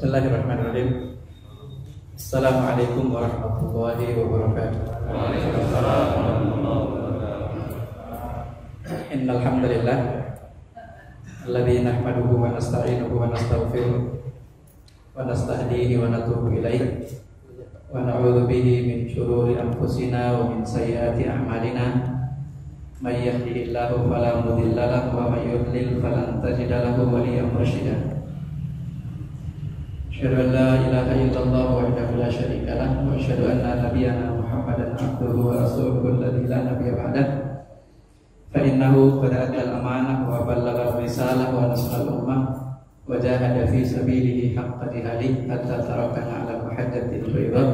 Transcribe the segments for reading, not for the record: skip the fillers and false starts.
Bismillahirrahmanirrahim. Assalamualaikum warahmatullahi wabarakatuh. Waalaikumsalam warahmatullahi wabarakatuh. Innal hamdalillah alladzi nahmaduhu wa nasta'inuhu wa nastaghfiruh wa nastahdihi wa natubu ilaihi wa na'udzu bihi min shururi anfusina wa min sayyiati a'malina. May yahdihillahu fala mudilla lahu wa may yudlil falan tajida lahu waliyyan mursyida. Asyhadu an la ilaha illallah wahdahu la syarika lah wa asyhadu anna nabiyyana Muhammadan abduhu wa rasuluhu alladzi la nabiyya ba'dah. Fa innahu qad adda al-amanah wa ballagha ar-risalah wa nasara al-ummah wa jahada fi sabilihi haqqa jihadihi hatta tarakana 'ala mahajjatil bayda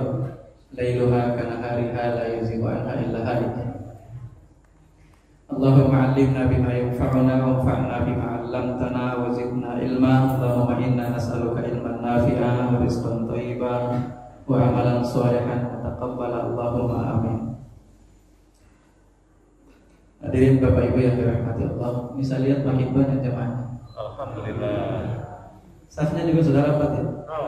lailuha kanahariha la yazighu anha illa halik. Allahumma 'allimna bima yanfa'una wanfa'na bima 'allamtana wa zidna ilma. Allahumma inna nas'aluka ilman nafi'an wa rizqan thayyiban wa amalan shalihan wa taqabbal. Allahumma amin. Hadirin Bapak Ibu yang dirahmati Allah, bisa lihat makin banyak jemaahnya. Alhamdulillah. Safnya juga sudah rapat ya.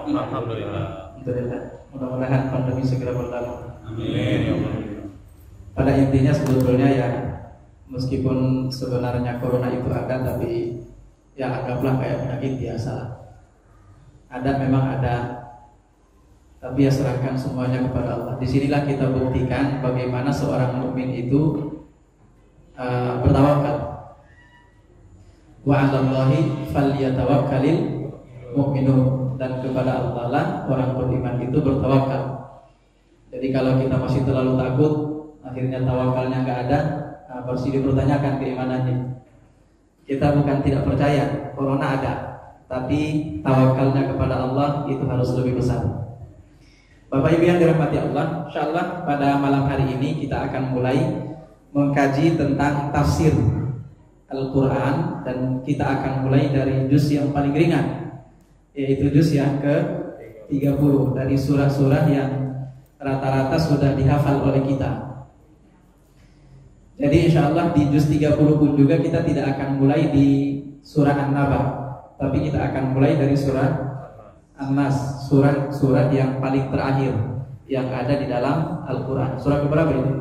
Alhamdulillah. Alhamdulillah. Mudah-mudahan pandemi segera berlalu. Amin ya Allah. Pada intinya sebetulnya ya, meskipun sebenarnya corona itu ada, tapi ya anggaplah kayak penyakit biasa lah. Ada memang ada, tapi ya serahkan semuanya kepada Allah. Disinilah kita buktikan bagaimana seorang mukmin itu bertawakal. Wa 'alallahi falyatawakkalul mu'minun, dan kepada Allah lah orang beriman itu bertawakal. Jadi kalau kita masih terlalu takut, akhirnya tawakalnya nggak ada, pasti dipertanyakan keimanannya. Kita bukan tidak percaya corona ada, tapi tawakalnya kepada Allah itu harus lebih besar. Bapak Ibu yang dirahmati Allah, insyaallah pada malam hari ini kita akan mulai mengkaji tentang tafsir Al-Quran, dan kita akan mulai dari juz yang paling ringan, yaitu juz yang ke-30 dari surah-surah yang rata-rata sudah dihafal oleh kita. Jadi insya Allah di juz 30 pun juga kita tidak akan mulai di surah An-Naba, tapi kita akan mulai dari surah An-Nas, surah yang paling terakhir yang ada di dalam Al-Quran. Surah keberapa itu?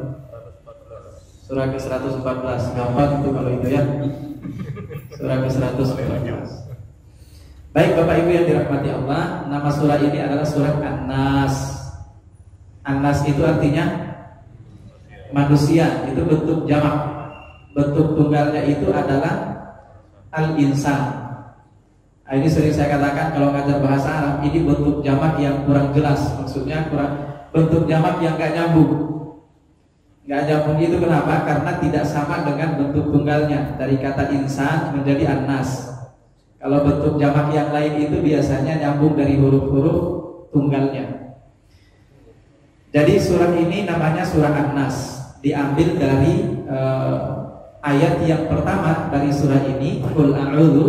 Surah ke-114. Gampang itu kalau itu ya. Surah ke-114. Baik Bapak Ibu yang dirahmati Allah, nama surah ini adalah surah An-Nas. An-Nas itu artinya manusia, itu bentuk jamak. Bentuk tunggalnya itu adalah al-insan. Nah, ini sering saya katakan kalau ngajar bahasa Arab, ini bentuk jamak yang kurang jelas. Maksudnya bentuk jamak yang gak nyambung. Gak nyambung itu kenapa? Karena tidak sama dengan bentuk tunggalnya. Dari kata insan menjadi an-nas. Kalau bentuk jamak yang lain itu biasanya nyambung dari huruf-huruf tunggalnya. Jadi surah ini namanya surah An-Nas. Diambil dari ayat yang pertama dari surah ini, Qul a'udzu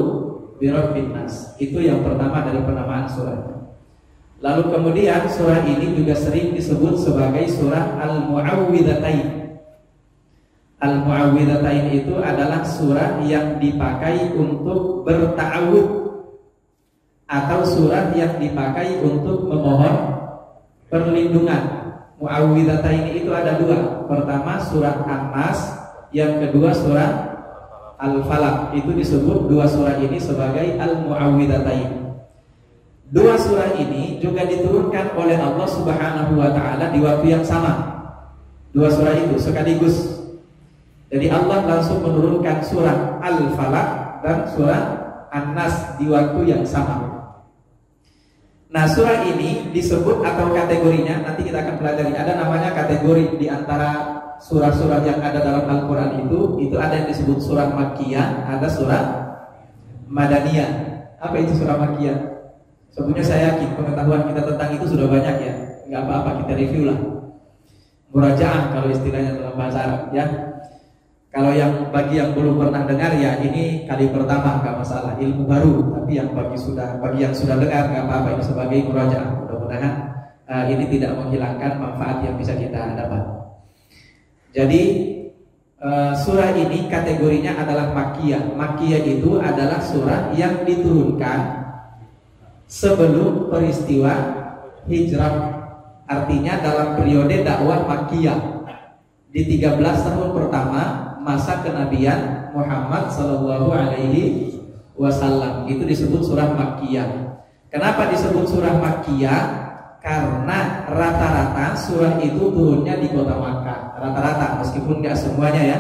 birabbin nas. Itu yang pertama dari penamaan surah. Lalu kemudian surah ini juga sering disebut sebagai surah Al-Mu'awwidhatain. Al-Mu'awwidhatain itu adalah surah yang dipakai untuk berta'awudz, atau surah yang dipakai untuk memohon perlindungan. Mu'awwidhatain itu ada dua. Pertama surah An-Nas, yang kedua surah Al-Falaq. Itu disebut dua surah ini sebagai Al-Mu'awwidhatain. Dua surah ini juga diturunkan oleh Allah Subhanahu wa Ta'ala di waktu yang sama. Dua surah itu sekaligus. Jadi Allah langsung menurunkan surah Al-Falaq dan surah An-Nas di waktu yang sama. Nah, surah ini disebut atau kategorinya nanti kita akan pelajari. Ada namanya kategori di antara surah-surah yang ada dalam Al-Quran itu ada yang disebut surah Makkiyah, ada surah Madaniyah. Apa itu surah Makkiyah? Sebetulnya saya yakin pengetahuan kita tentang itu sudah banyak ya. Nggak apa-apa, kita review lah. Murajaah kalau istilahnya dalam bahasa Arab ya. Kalau yang bagi yang belum pernah dengar ya, ini kali pertama, nggak masalah, ilmu baru. Tapi yang bagi yang sudah dengar nggak apa-apa, ini sebagai murajaah. Mudah-mudahan ini tidak menghilangkan manfaat yang bisa kita dapat. Jadi surah ini kategorinya adalah Makkiyah. Makkiyah itu adalah surah yang diturunkan sebelum peristiwa hijrah. Artinya dalam periode dakwah Makkiyah di 13 tahun pertama masa kenabian Muhammad sallallahu alaihi wasallam. Itu disebut surah Makkiyah. Kenapa disebut surah Makkiyah? Karena rata-rata surah itu turunnya di kota Makkah. Rata-rata, meskipun nggak semuanya ya,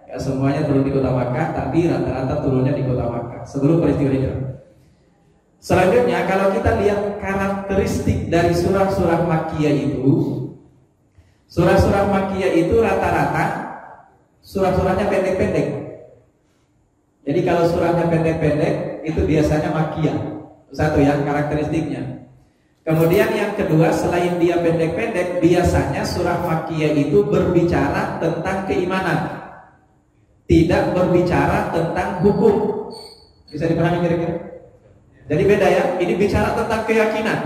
nggak semuanya turun di kota Makkah, tapi rata-rata turunnya di kota Makkah sebelum peristiwa hijrah. Selanjutnya, kalau kita lihat karakteristik dari surah-surah Makkiyah itu, surah-surah Makkiyah itu rata-rata surah-surahnya pendek-pendek. Jadi kalau surahnya pendek-pendek itu biasanya Makkiyah. Satu ya karakteristiknya. Kemudian yang kedua, selain dia pendek-pendek, biasanya surah Makkiyah itu berbicara tentang keimanan, tidak berbicara tentang hukum. Bisa dipahami kira-kira? Jadi beda ya, ini bicara tentang keyakinan.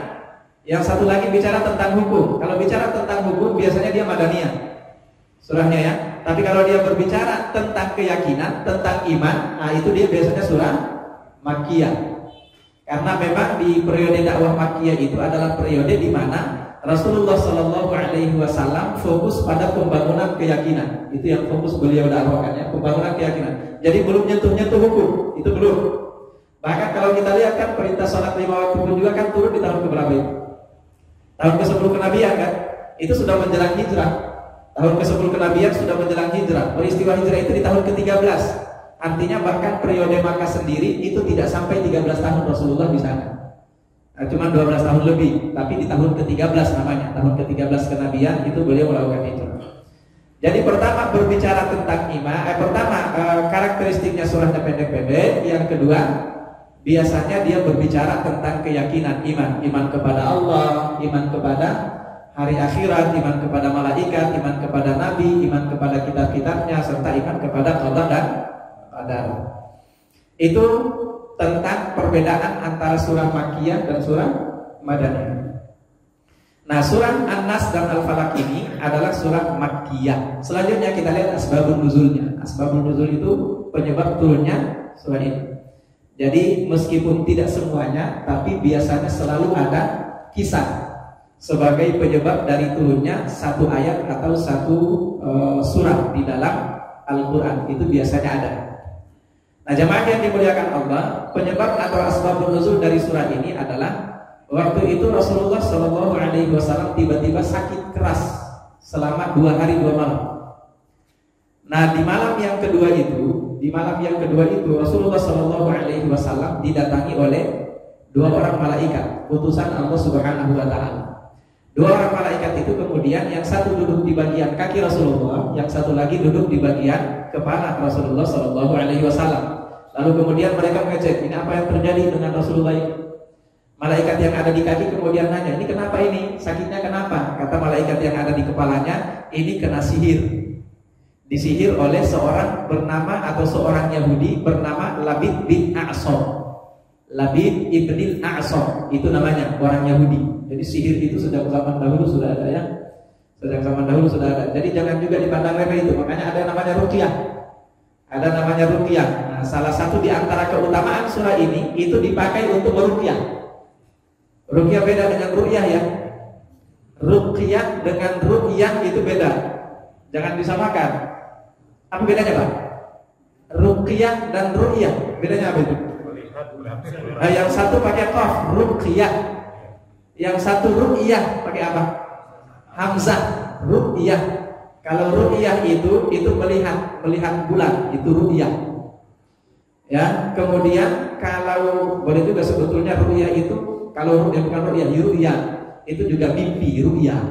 Yang satu lagi bicara tentang hukum. Kalau bicara tentang hukum biasanya dia Madaniyah surahnya ya. Tapi kalau dia berbicara tentang keyakinan, tentang iman, nah itu dia biasanya surah Makkiyah. Karena memang di periode dakwah Makkiyah itu adalah periode di mana Rasulullah Shallallahu Alaihi Wasallam fokus pada pembangunan keyakinan. Itu yang fokus beliau dakwahkan ya, pembangunan keyakinan. Jadi belum nyentuh-nyentuh hukum, itu belum. Bahkan kalau kita lihat kan perintah sholat 5 waktu pun juga kan turun di tahun keberapa itu? Tahun ke-10 kenabian kan? Itu sudah menjelang hijrah. Tahun ke-10 kenabian sudah menjelang hijrah. Peristiwa hijrah itu di tahun ke-13. Artinya bahkan periode Makkah sendiri itu tidak sampai 13 tahun Rasulullah di sana. Nah, cuma 12 tahun lebih, tapi di tahun ke-13 namanya. Tahun ke-13 kenabian itu beliau melakukan hijrah. Jadi pertama berbicara tentang iman, karakteristiknya surahnya pendek-pendek. Yang kedua, biasanya dia berbicara tentang keyakinan, iman kepada Allah, iman kepada hari akhirat, iman kepada malaikat, iman kepada nabi, iman kepada kitab-kitabnya, serta iman kepada qada dan qadar. Itu tentang perbedaan antara surah Makkiyah dan surah Madaniyah. Nah, surah An-Nas dan Al-Falaq ini adalah surah Makkiyah. Selanjutnya kita lihat asbabun nuzulnya. Asbabun nuzul itu penyebab turunnya surah ini. Jadi meskipun tidak semuanya, tapi biasanya selalu ada kisah sebagai penyebab dari turunnya satu ayat atau satu surah di dalam Al-Quran. Itu biasanya ada. Nah, jamaah yang dimuliakan Allah, penyebab atau asbabun nuzul dari surah ini adalah waktu itu Rasulullah Shallallahu Alaihi Wasallam tiba-tiba sakit keras selama 2 hari 2 malam. Nah, di malam yang kedua itu Rasulullah Shallallahu Alaihi Wasallam didatangi oleh 2 orang malaikat, utusan Allah Subhanahu Wa Taala. 2 orang malaikat itu kemudian yang satu duduk di bagian kaki Rasulullah, yang satu lagi duduk di bagian kepala Rasulullah Shallallahu Alaihi Wasallam. Lalu kemudian mereka mengecek, ini apa yang terjadi dengan Rasulullah ini? Malaikat yang ada di kaki kemudian nanya, ini kenapa ini? Sakitnya kenapa? Kata malaikat yang ada di kepalanya, ini kena sihir. Disihir oleh seorang bernama atau seorang Yahudi bernama Labid bin A'sam. Labid ibn A'sam itu namanya, orang Yahudi. Jadi sihir itu sejak zaman dahulu sudah ada ya. Sejak zaman dahulu sudah ada. Jadi jangan juga dipandang remeh itu. Makanya ada namanya ruqyah. Ada namanya ruqyah. Nah, salah satu di antara keutamaan surah ini itu dipakai untuk meruqyah. Ruqyah beda dengan ruqyah ya. Ruqyah dengan ruqyah itu beda. Jangan disamakan. Apa bedanya, Pak? Ruqyah dan ruqyah. Bedanya apa itu? Nah, yang satu pakai qaf, ruqyah. Yang satu ruqyah pakai apa? Hamzah, ruqyah. Kalau ruqyah itu melihat bulan, itu ruqyah. Ya, kemudian kalau boleh juga sebetulnya ruqyah itu kalau ruqyah bukan ruqyah, itu juga mimpi, ruqyah.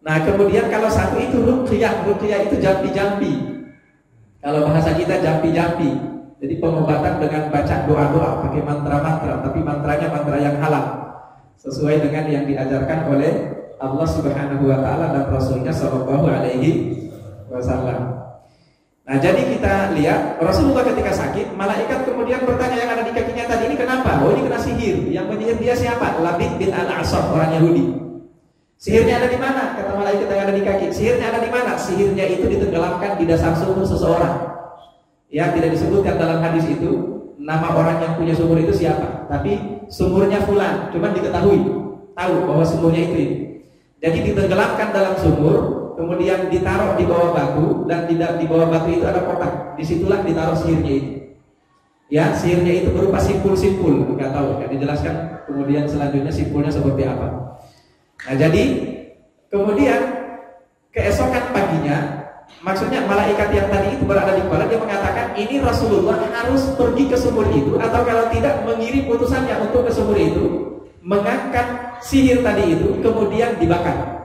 Nah, kemudian kalau satu itu ruqyah itu jampi-jampi. Kalau bahasa kita jampi-jampi. Jadi pengobatan dengan baca doa-doa pakai mantra-mantra, tapi mantranya mantra yang halal, sesuai dengan yang diajarkan oleh Allah Subhanahu wa taala dan Rasulnya sallallahu alaihi wasallam. Nah, jadi kita lihat Rasulullah ketika sakit, malaikat kemudian bertanya yang ada di kakinya tadi, ini kenapa? Oh, ini kena sihir. Yang menyihir dia siapa? Labid bin Al-A'sam, orang Yahudi. Sihirnya ada di mana? Kata malaikat yang ada di kaki. Sihirnya ada di mana? Sihirnya itu ditenggelamkan di dasar sumur seseorang. Ya, tidak disebutkan dalam hadis itu nama orang yang punya sumur itu siapa. Tapi sumurnya fulan, cuma diketahui, tahu bahwa sumurnya itu. Jadi ditenggelamkan dalam sumur, kemudian ditaruh di bawah batu, dan di bawah batu itu ada kotak. Disitulah ditaruh sihirnya itu. Ya, sihirnya itu berupa simpul-simpul, nggak tahu, nggak dijelaskan. Kemudian selanjutnya simpulnya seperti apa. Nah, jadi kemudian keesokan paginya, maksudnya malaikat yang tadi itu berada di kepala, dia mengatakan ini Rasulullah harus pergi ke sumur itu, atau kalau tidak mengirim utusannya untuk ke sumur itu, mengangkat sihir tadi itu, kemudian dibakar.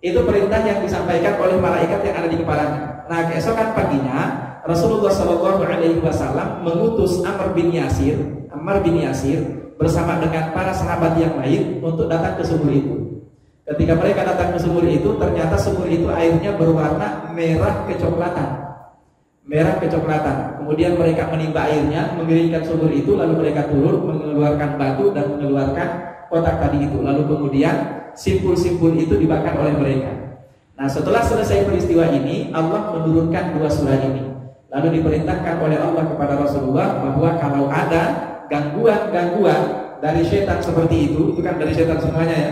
Itu perintah yang disampaikan oleh malaikat yang ada di kepalanya. Nah, keesokan paginya Rasulullah SAW mengutus Ammar bin Yasir bersama dengan para sahabat yang lain untuk datang ke sumur itu. Ketika mereka datang ke sumur itu, ternyata sumur itu airnya berwarna merah kecoklatan. Kemudian mereka menimba airnya, mengeringkan sumur itu, lalu mereka turun mengeluarkan batu dan mengeluarkan kotak tadi itu. Lalu kemudian simpul-simpul itu dibakar oleh mereka. Nah, setelah selesai peristiwa ini, Allah menurunkan 2 surah ini. Lalu diperintahkan oleh Allah kepada Rasulullah bahwa kalau ada gangguan-gangguan dari setan seperti itu kan dari setan semuanya ya.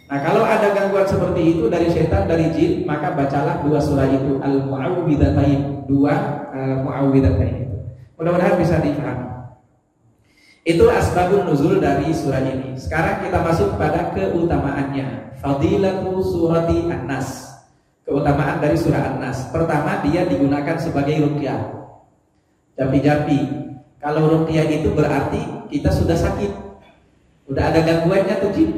Nah, kalau ada gangguan seperti itu dari setan, dari jin, maka bacalah 2 surah itu, Al-Mu'awwidhatain, 2 Mu'awwidhatain. Mudah-mudahan bisa difahami. Itu asbabun nuzul dari surah ini. Sekarang kita masuk pada keutamaannya. Fadilatu surati An-Nas. Keutamaan dari surah An-Nas. Pertama, dia digunakan sebagai ruqyah. Jampi-jampi. Kalau ruqyah itu berarti kita sudah sakit, sudah ada gangguannya tuh jin,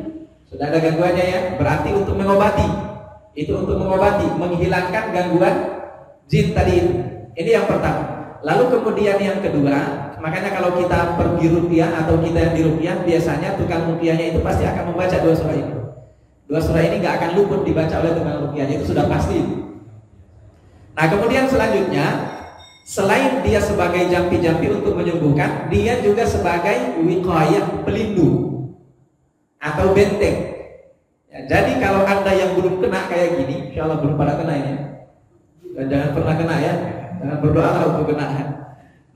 sudah ada gangguannya ya. Berarti untuk mengobati. Itu untuk mengobati, menghilangkan gangguan jin tadi itu. Ini yang pertama. Lalu kemudian yang kedua, makanya kalau kita pergi ruqyah atau kita yang di ruqyah, biasanya tukang ruqyahnya itu pasti akan membaca 2 surah ini. 2 surah ini gak akan luput dibaca oleh tukang ruqyahnya, itu sudah pasti. Nah, kemudian selanjutnya, selain dia sebagai jampi-jampi untuk menyembuhkan, dia juga sebagai wiqayah, pelindung atau benteng. Ya, jadi kalau Anda yang belum kena kayak gini, insya Allah belum pada kena ini, dan jangan pernah kena ya, jangan berdoa untuk kena.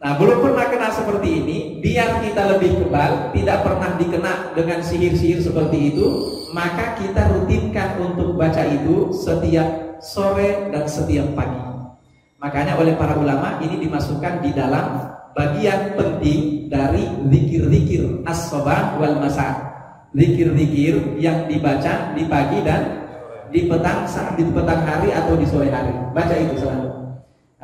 Nah, belum pernah kena seperti ini, biar kita lebih kebal, tidak pernah dikena dengan sihir-sihir seperti itu, maka kita rutinkan untuk baca itu setiap sore dan setiap pagi. Makanya oleh para ulama ini dimasukkan di dalam bagian penting dari zikir-zikir as-sabah wal masa. Zikir-zikir yang dibaca di pagi dan di petang hari atau di sore hari. Baca itu selalu.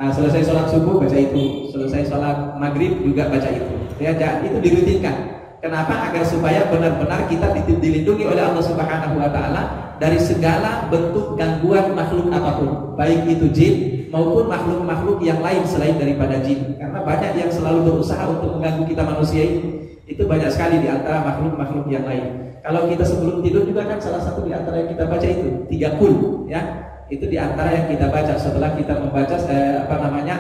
Nah, selesai sholat subuh baca itu, selesai sholat maghrib juga baca itu. Ya, itu dirutinkan. Kenapa? Agar supaya benar-benar kita dilindungi oleh Allah Subhanahu wa taala dari segala bentuk gangguan makhluk apapun, baik itu jin maupun makhluk-makhluk yang lain selain daripada jin. Karena banyak yang selalu berusaha untuk mengganggu kita manusia ini. Itu banyak sekali di antara makhluk-makhluk yang lain. Kalau kita sebelum tidur juga kan salah satu di antara yang kita baca itu 3 kul, ya. Itu di antara yang kita baca setelah kita membaca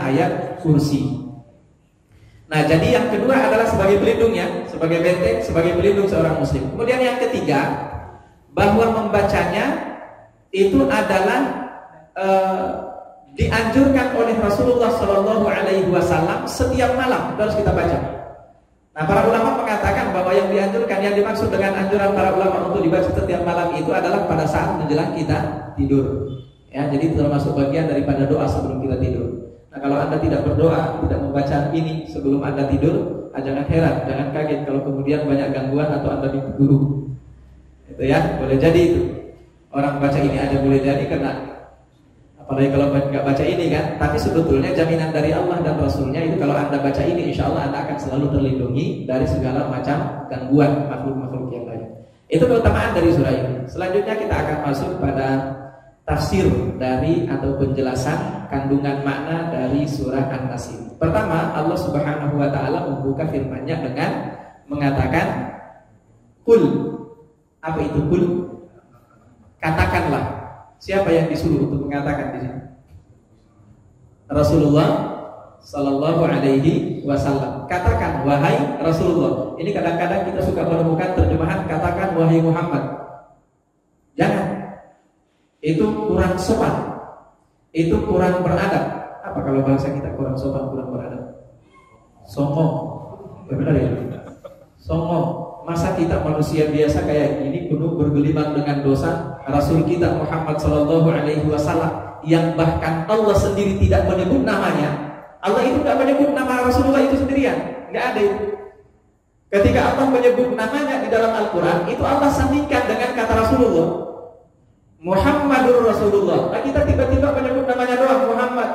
ayat kursi. Nah, jadi yang kedua adalah sebagai pelindungnya, sebagai benteng, sebagai pelindung seorang muslim. Kemudian yang ketiga, bahwa membacanya itu adalah dianjurkan oleh Rasulullah SAW setiap malam harus kita baca. Nah, para ulama mengatakan bahwa yang dianjurkan, yang dimaksud dengan anjuran para ulama untuk dibaca setiap malam itu adalah pada saat menjelang kita tidur. Ya, jadi termasuk bagian daripada doa sebelum kita tidur. Nah, kalau Anda tidak berdoa, tidak membaca ini sebelum Anda tidur, jangan heran, jangan kaget kalau kemudian banyak gangguan atau Anda diguru. Itu ya, boleh jadi itu. Orang baca ini aja boleh jadi kena. Apalagi kalau nggak baca ini kan. Tapi sebetulnya jaminan dari Allah dan Rasulnya itu kalau Anda baca ini, insya Allah Anda akan selalu terlindungi dari segala macam gangguan makhluk-makhluk yang lain. Itu keutamaan dari surah ini. Selanjutnya kita akan masuk pada tafsir dari atau penjelasan kandungan makna dari surah An-Nas ini. Pertama, Allah Subhanahu wa taala membuka firman-Nya dengan mengatakan kul. Apa itu kul? Katakanlah. Siapa yang disuruh untuk mengatakan di sini? Rasulullah sallallahu alaihi wasallam. Katakan wahai Rasulullah. Ini kadang-kadang kita suka menemukan terjemahan katakan wahai Muhammad. Jangan. Itu kurang sopan, itu kurang beradab. Apa kalau bahasa kita kurang sopan, kurang beradab? Songong, benar ya? Songong, masa kita manusia biasa kayak gini penuh bergelimang dengan dosa? Rasul kita Muhammad sallallahu alaihi wasallam yang bahkan Allah sendiri tidak menyebut namanya. Allah itu tidak menyebut nama Rasulullah itu sendirian, nggak ada itu. Ketika Allah menyebut namanya di dalam Al-Quran, itu Allah sandingkan dengan kata Rasulullah, Muhammadur Rasulullah. Nah, kita tiba-tiba menyebut namanya doang, Muhammad.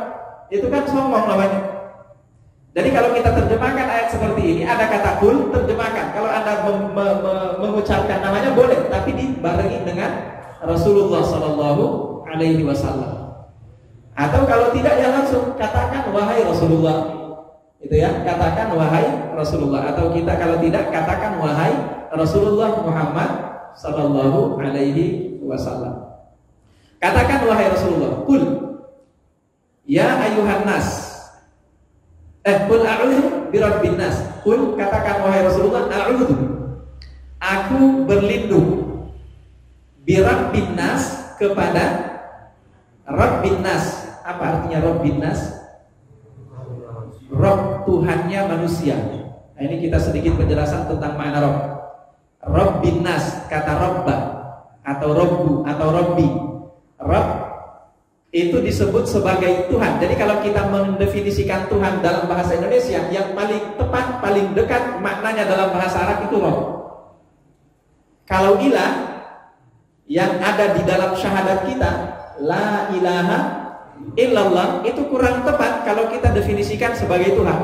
Itu kan sombong namanya. Jadi kalau kita terjemahkan ayat seperti ini, ada kata kul, terjemahkan. Kalau Anda mengucapkan namanya boleh, tapi dibarengi dengan Rasulullah sallallahu alaihi wasallam. Atau kalau tidak ya langsung katakan wahai Rasulullah. Itu ya, katakan wahai Rasulullah. Atau kita kalau tidak katakan wahai Rasulullah Muhammad sallallahu alaihi wasallam. Katakan wahai Rasulullah, qul ya ayuhan nas. Qul a'udzu birabbin nas. Qul katakan wahai Rasulullah, a'udzu, aku berlindung, birabbin nas, kepada Rabbin nas. Apa artinya Rabbin nas? Rabb, Tuhannya manusia. Nah, ini kita sedikit penjelasan tentang makna Rabb. Rabbin nas, kata Rabba atau Rabbu atau Rabbi. Rabb itu disebut sebagai Tuhan. Jadi kalau kita mendefinisikan Tuhan dalam bahasa Indonesia, yang paling tepat, paling dekat maknanya dalam bahasa Arab itu Rabb. Kalau ilah yang ada di dalam syahadat kita, la ilaha illallah, itu kurang tepat kalau kita definisikan sebagai Tuhan.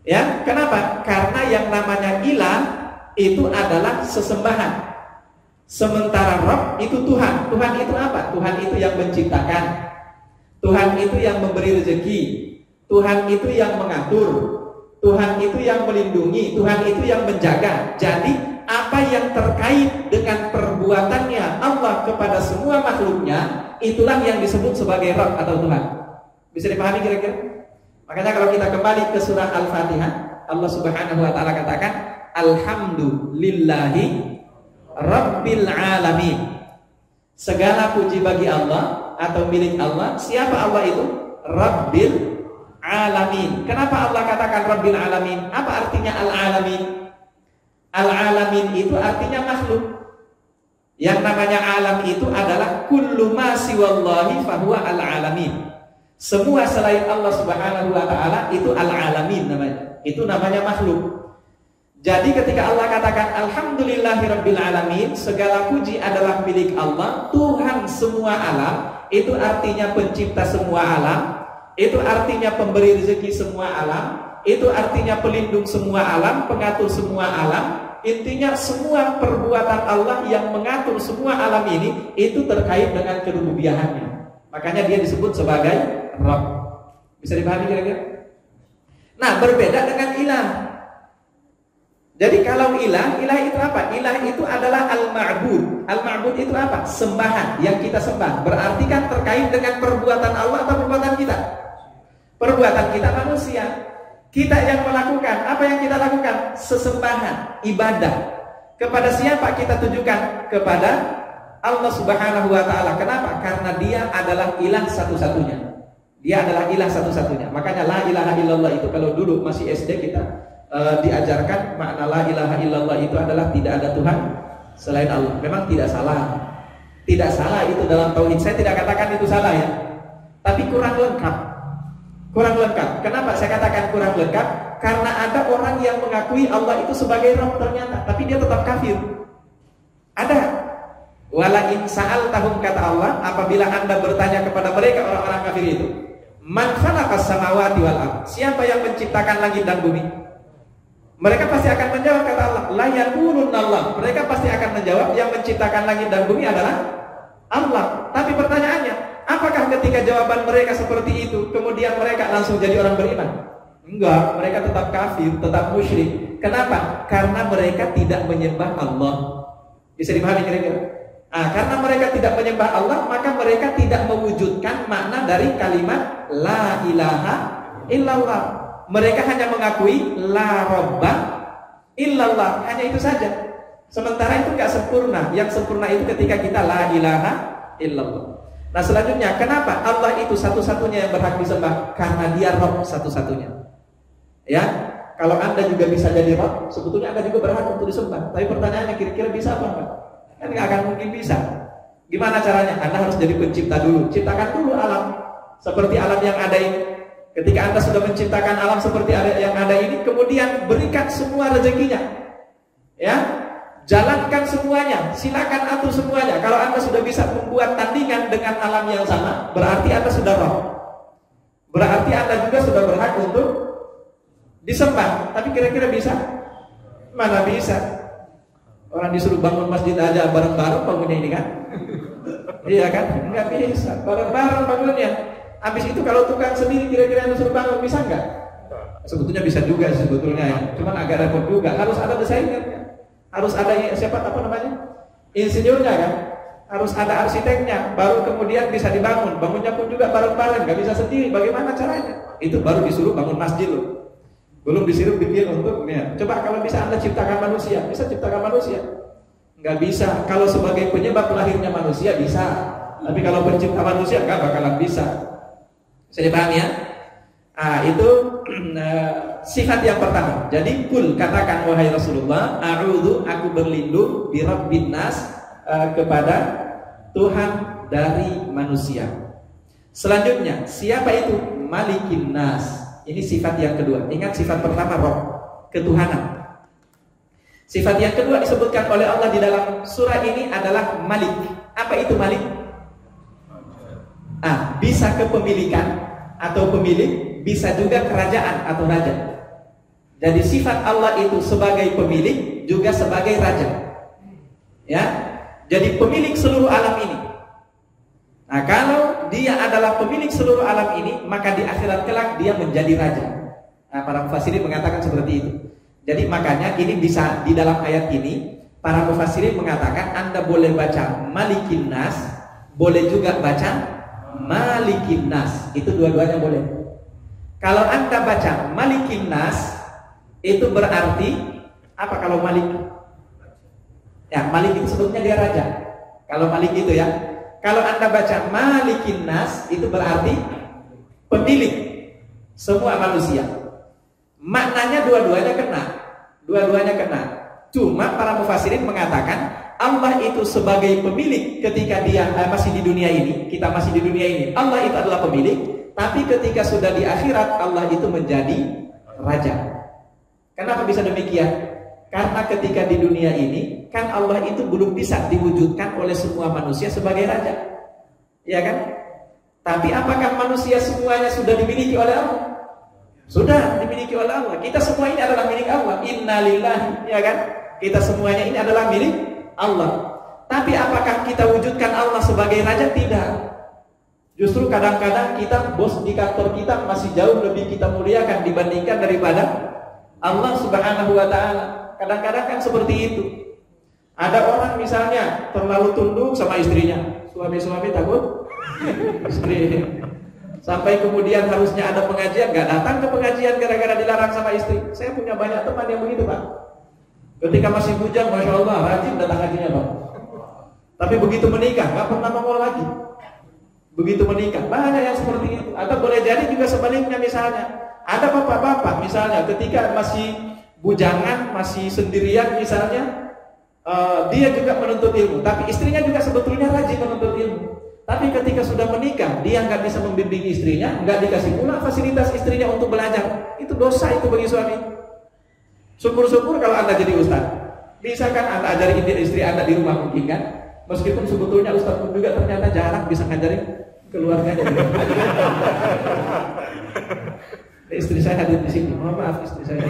Ya, kenapa? Karena yang namanya ilah itu adalah sesembahan. Sementara Rabb itu Tuhan. Tuhan itu apa? Tuhan itu yang menciptakan. Tuhan itu yang memberi rezeki. Tuhan itu yang mengatur. Tuhan itu yang melindungi. Tuhan itu yang menjaga. Jadi apa yang terkait dengan perbuatannya Allah kepada semua makhluknya, itulah yang disebut sebagai Rabb atau Tuhan. Bisa dipahami kira-kira? Makanya kalau kita kembali ke surah Al-Fatihah, Allah Subhanahu wa taala katakan alhamdulillahi Rabbil alamin. Segala puji bagi Allah atau milik Allah. Siapa Allah itu? Rabbil alamin. Kenapa Allah katakan Rabbil alamin? Apa artinya al-alamin? Al-alamin itu artinya makhluk. Yang namanya alam itu adalah kullu ma siwallahi fahuwa al-alamin. Semua selain Allah Subhanahu wa taala itu al-alamin namanya. Itu namanya makhluk. Jadi ketika Allah katakan alhamdulillahirabbil alamin, segala puji adalah milik Allah, Tuhan semua alam, itu artinya pencipta semua alam, itu artinya pemberi rezeki semua alam, itu artinya pelindung semua alam, pengatur semua alam. Intinya semua perbuatan Allah yang mengatur semua alam ini itu terkait dengan kerububiahannya. Makanya dia disebut sebagai Rabb. Bisa dipahami kira-kira? Nah, berbeda dengan ilah. Jadi kalau ilah itu apa? Ilah itu adalah al-ma'bud. Al-ma'bud itu apa? Sembahan yang kita sembah. Berarti kan terkait dengan perbuatan Allah atau perbuatan kita? Perbuatan kita manusia. Kita yang melakukan, apa yang kita lakukan? Sesembahan, ibadah. Kepada siapa kita tujukan? Kepada Allah Subhanahu wa taala. Kenapa? Karena dia adalah ilah satu-satunya. Dia adalah ilah satu-satunya. Makanya la ilaha illallah itu kalau dulu masih SD kita diajarkan makna la ilaha illallah itu adalah tidak ada Tuhan selain Allah. Memang tidak salah. Tidak salah itu dalam tauhid. Saya tidak katakan itu salah ya. Tapi kurang lengkap. Kurang lengkap. Kenapa saya katakan kurang lengkap? Karena ada orang yang mengakui Allah itu sebagai Rabb ternyata, tapi dia tetap kafir. Ada. Wala in sa'altahum, kata Allah, apabila Anda bertanya kepada mereka orang-orang kafir itu, man khalaqas samawati wal ardh, siapa yang menciptakan langit dan bumi? Mereka pasti akan menjawab, kata Allah, la yaqulunna Allah. Mereka pasti akan menjawab yang menciptakan langit dan bumi adalah Allah. Tapi pertanyaannya, apakah ketika jawaban mereka seperti itu kemudian mereka langsung jadi orang beriman? Enggak, mereka tetap kafir, tetap musyrik. Kenapa? Karena mereka tidak menyembah Allah. Bisa dipahami kira-kira? Karena mereka tidak menyembah Allah, maka mereka tidak mewujudkan makna dari kalimat la ilaha illallah. Mereka hanya mengakui la robba illallah, hanya itu saja. Sementara itu gak sempurna. Yang sempurna itu ketika kita la ilaha illallah. Nah selanjutnya, kenapa Allah itu satu-satunya yang berhak disembah? Karena dia Rabb satu-satunya. Ya, Kalau Anda juga bisa jadi Rabb, sebetulnya Anda juga berhak untuk disembah. Tapi pertanyaannya kira-kira bisa apa enggak? Kan nggak akan mungkin bisa. Gimana caranya? Anda harus jadi pencipta dulu. Ciptakan dulu alam seperti alam yang ada ini. Ketika Anda sudah menciptakan alam seperti yang ada ini, kemudian berikan semua rezekinya. Ya, jalankan semuanya, silakan atur semuanya. Kalau Anda sudah bisa membuat tandingan dengan alam yang sama, berarti Anda sudah Rabb. Berarti Anda juga sudah berhak untuk disembah. Tapi kira-kira bisa? Mana bisa? Orang disuruh bangun masjid aja bareng-bareng bangunnya ini kan? Iya kan? Enggak bisa. Bareng-bareng bangunnya. Habis itu kalau tukang sendiri kira-kira yang disuruh bangun bisa enggak? Sebetulnya bisa juga sebetulnya ya. Cuman agak repot juga. Harus ada desainnya. Harus ada siapa apa namanya? Insinyurnya kan? Harus ada arsiteknya, baru kemudian bisa dibangun. Bangunnya pun juga bareng-bareng, nggak bisa sendiri. Bagaimana caranya? Itu baru disuruh bangun masjid loh. Belum disuruh bikin untuk ya. Coba kalau bisa Anda ciptakan manusia, bisa ciptakan manusia? Nggak bisa. Kalau sebagai penyebab lahirnya manusia bisa, tapi kalau pencipta manusia nggak bakalan bisa. Saya dipahami ya? Itu sifat yang pertama. Jadi kul, katakan wahai Rasulullah, a'udzu, aku berlindung bi rabbin nas, kepada Tuhan dari manusia. Selanjutnya, siapa itu? Malikin nas. Ini sifat yang kedua. Ingat sifat pertama Rabb, ketuhanan. Sifat yang kedua disebutkan oleh Allah di dalam surah ini adalah Malik. Apa itu Malik? Bisa kepemilikan atau pemilik, bisa juga kerajaan atau raja. Jadi sifat Allah itu sebagai pemilik juga sebagai raja. Ya. Jadi pemilik seluruh alam ini. Nah, kalau dia adalah pemilik seluruh alam ini, maka di akhirat kelak dia menjadi raja. Nah, para mufassirin mengatakan seperti itu. Jadi makanya ini bisa di dalam ayat ini para mufassirin mengatakan Anda boleh baca Malikin Nas, boleh juga baca Malikin Nas. Itu dua-duanya boleh. Kalau Anda baca Malikin Nas, itu berarti apa kalau Malik? Ya, Malik itu sebetulnya dia raja. Kalau Malik itu ya. Kalau Anda baca Malikin Nas, itu berarti pemilik semua manusia. Maknanya dua-duanya kena. Dua-duanya kena. Cuma para mufassirin mengatakan Allah itu sebagai pemilik ketika dia masih di dunia ini, kita masih di dunia ini. Allah itu adalah pemilik, tapi ketika sudah di akhirat Allah itu menjadi raja. Kenapa bisa demikian? Karena ketika di dunia ini kan Allah itu belum bisa diwujudkan oleh semua manusia sebagai raja, ya kan? Tapi apakah manusia semuanya sudah dimiliki oleh Allah? Sudah dimiliki oleh Allah. Kita semua ini adalah milik Allah. Innalillahi, ya kan? Kita semuanya ini adalah milik Allah. Tapi apakah kita wujudkan Allah sebagai raja? Tidak. Justru kadang-kadang kita, bos di kantor kita masih jauh lebih kita muliakan dibandingkan daripada Allah Subhanahu wa Ta'ala. Kadang-kadang kan seperti itu. Ada orang misalnya terlalu tunduk sama istrinya. Suami-suami takut istri. Sampai kemudian harusnya ada pengajian, gak datang ke pengajian gara-gara dilarang sama istri. Saya punya banyak teman yang begitu, Pak. Ketika masih bujang, Masya Allah, rajin datang hajinya, Pak. Tapi begitu menikah, gak pernah nongol lagi. Begitu menikah, banyak yang seperti itu. Atau boleh jadi juga sebaliknya misalnya. Ada bapak-bapak misalnya ketika masih bujangan, masih sendirian misalnya, dia juga menuntut ilmu, tapi istrinya juga sebetulnya rajin menuntut ilmu. Tapi ketika sudah menikah, dia nggak bisa membimbing istrinya, nggak dikasih pula fasilitas istrinya untuk belajar. Itu dosa itu bagi suami. Syukur-syukur kalau Anda jadi ustaz, bisa kan Anda ajari istri Anda di rumah mungkin kan? Meskipun sebetulnya ustaz pun juga ternyata jarang bisa ngajarin keluarganya. Istri saya hadir di sini. Mohon maaf istri saya.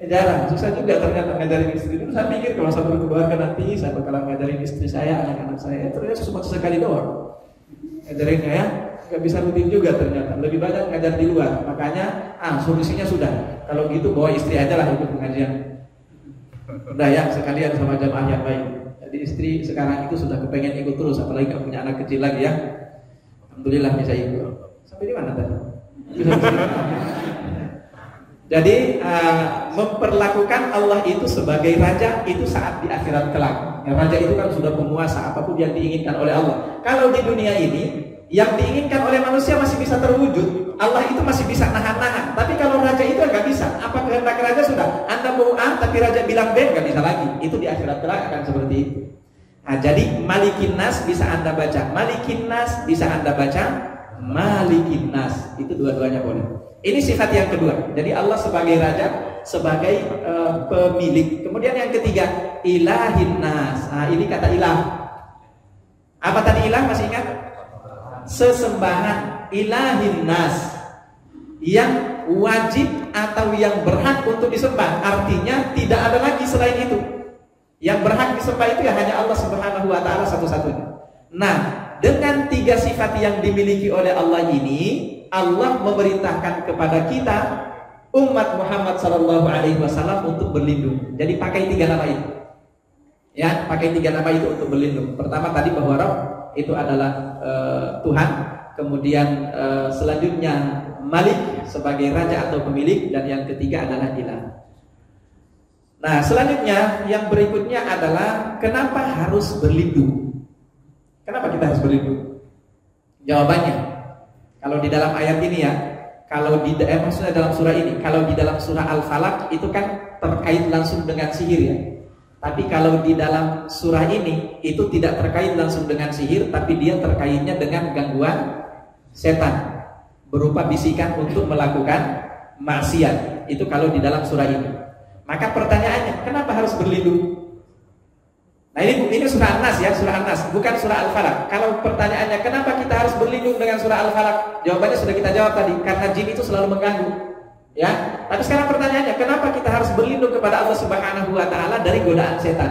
Jarang, susah juga ternyata ngajarin istri. Itu saya pikir kalau saya berkeluarga nanti saya bakalan ngajarin istri saya, anak-anak saya. Ternyata cuma sekali doang. Ngajarinnya ya, nggak bisa rutin juga ternyata. Lebih banyak ngajar di luar. Makanya, solusinya sudah. Kalau gitu bawa istri aja lah ikut pengajian. Udah ya, sekalian sama jamaah yang baik. Jadi istri sekarang itu sudah kepengen ikut terus, apalagi kalau punya anak kecil lagi ya. Alhamdulillah bisa ikut. Sampai di mana tadi? Jadi memperlakukan Allah itu sebagai raja itu saat di akhirat kelak. Yang raja itu kan sudah penguasa apapun yang diinginkan oleh Allah. Kalau di dunia ini yang diinginkan oleh manusia masih bisa terwujud, Allah itu masih bisa nahan-nahan. Tapi kalau raja itu nggak bisa. Apa kehendak raja sudah? Anda mau A tapi raja bilang B, nggak bisa lagi. Itu di akhirat kelak akan seperti itu. Nah, jadi Malikin Nas bisa Anda baca Malikin Nas, bisa Anda baca Malikin Nas. Itu dua-duanya boleh. Ini sifat yang kedua. Jadi Allah sebagai raja, sebagai pemilik. Kemudian yang ketiga, Ilahin Nas. Nah, ini kata ilah. Apa tadi ilah, masih ingat? Sesembahan. Ilahin Nas, yang wajib atau yang berhak untuk disembah. Artinya tidak ada lagi selain itu. Yang berhak disembah itu ya hanya Allah Subhanahu wa taala satu-satunya. Nah, dengan tiga sifat yang dimiliki oleh Allah ini, Allah memerintahkan kepada kita umat Muhammad sallallahu alaihi wasallam untuk berlindung. Jadi pakai tiga nama itu. Ya, pakai tiga nama itu untuk berlindung. Pertama tadi bahwa Rabb itu adalah Tuhan, kemudian selanjutnya Malik sebagai raja atau pemilik, dan yang ketiga adalah ilah. Nah, selanjutnya yang berikutnya adalah kenapa harus berlindung? Kenapa kita harus berlindung? Jawabannya, kalau di dalam ayat ini ya, kalau di maksudnya dalam surah ini, kalau di dalam surah Al-Falaq itu kan terkait langsung dengan sihir ya. Tapi kalau di dalam surah ini itu tidak terkait langsung dengan sihir, tapi dia terkaitnya dengan gangguan setan berupa bisikan untuk melakukan maksiat. Itu kalau di dalam surah ini. Maka pertanyaannya, kenapa harus berlindung? Nah, ini surah An-Nas ya, surah An-Nas, bukan surah Al-Falaq. Kalau pertanyaannya, kenapa kita harus berlindung dengan surah Al-Falaq? Jawabannya sudah kita jawab tadi, karena jin itu selalu mengganggu. Ya, tapi sekarang pertanyaannya, kenapa kita harus berlindung kepada Allah Subhanahu wa taala dari godaan setan?